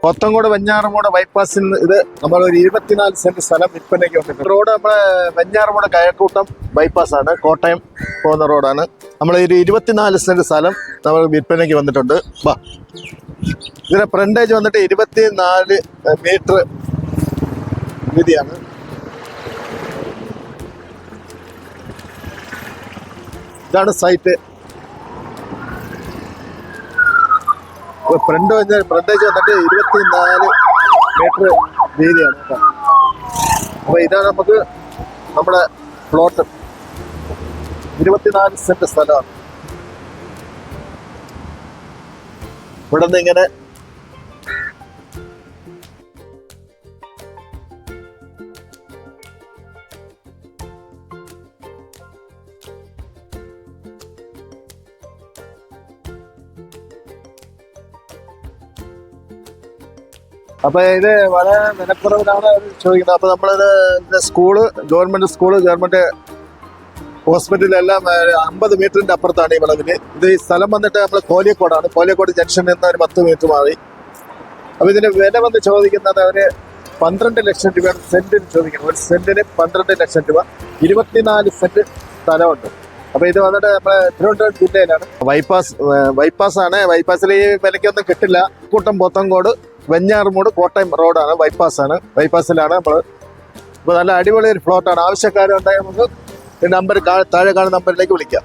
പോത്തങ്കോട് വെഞ്ഞാറമൂട് ബൈപ്പാസിൽ നിന്ന് ഇത് നമ്മളൊരു 24 സെന്റ് സ്ഥലം വിൽപ്പനയ്ക്ക് വന്നിട്ടുണ്ട്. റോഡ് നമ്മളെ വെഞ്ഞാറമൂട് കയക്കൂട്ടം ബൈപ്പാസ് ആണ്, കോട്ടയം പോകുന്ന റോഡാണ്. നമ്മൾ ഒരു 24 സെന്റ് സ്ഥലം നമ്മൾ വിൽപ്പനയ്ക്ക് വന്നിട്ടുണ്ട്. വാ, ഇതിന്റെ ഫ്രണ്ടേജ് വന്നിട്ട് 24 മീറ്റർ വീതിയാണ്. ഇതാണ് സൈറ്റ്. ഫ്രണ്ടേജ് വന്നിട്ട് 24 മീറ്റർ വീതിയാണ് കേട്ടോ. അപ്പൊ ഇതാണ് നമുക്ക് നമ്മുടെ പ്ലോട്ട്. 24 സെന്റ് സ്ഥലമാണ്. ഇവിടെ നിന്ന് ഇങ്ങനെ അപ്പൊ ഇത് വളരെ വിലക്കുറവിലാണ് ചോദിക്കുന്നത്. അപ്പൊ നമ്മളിത് സ്കൂള്, ഗവൺമെന്റ് സ്കൂള്, ഗവൺമെന്റ് ഹോസ്പിറ്റലെല്ലാം 50 മീറ്ററിന്റെ അപ്പുറത്താണ് ഈ വളവില്. ഇത് ഈ സ്ഥലം വന്നിട്ട് നമ്മൾ കോലിയക്കോടാണ്. കോലിയക്കോട് ജംഗ്ഷനിൽ നിന്ന് ഒരു 10 മീറ്റർ മാറി. അപ്പൊ ഇതിന്റെ വില വന്ന് ചോദിക്കുന്നത് അവര് 12 ലക്ഷം രൂപ സെന്റിന് ചോദിക്കുന്നത്. ഒരു സെന്റിന് 12 ലക്ഷം രൂപ. 24 സെന്റ് സ്ഥലമുണ്ട്. അപ്പൊ ഇത് വന്നിട്ട് നമ്മളെ തിരുവനന്തപുരം ജില്ലയിലാണ്. ബൈപ്പാസ് ആണ്. ബൈപ്പാസിൽ ഈ വിലയ്ക്കൊന്നും കിട്ടില്ല. കൂട്ടം പോത്തങ്കോട് വെഞ്ഞാറമൂട് കോട്ടയം റോഡാണ്, ബൈപ്പാസാണ്. ബൈപ്പാസിലാണ് നമ്മൾ. ഇപ്പോൾ നല്ല അടിപൊളി ഒരു ഫ്ലോട്ടാണ്. ആവശ്യക്കാരുണ്ടെങ്കിൽ നമുക്ക് ഈ നമ്പർ താഴെ കാണുന്ന നമ്പറിലേക്ക് വിളിക്കാം.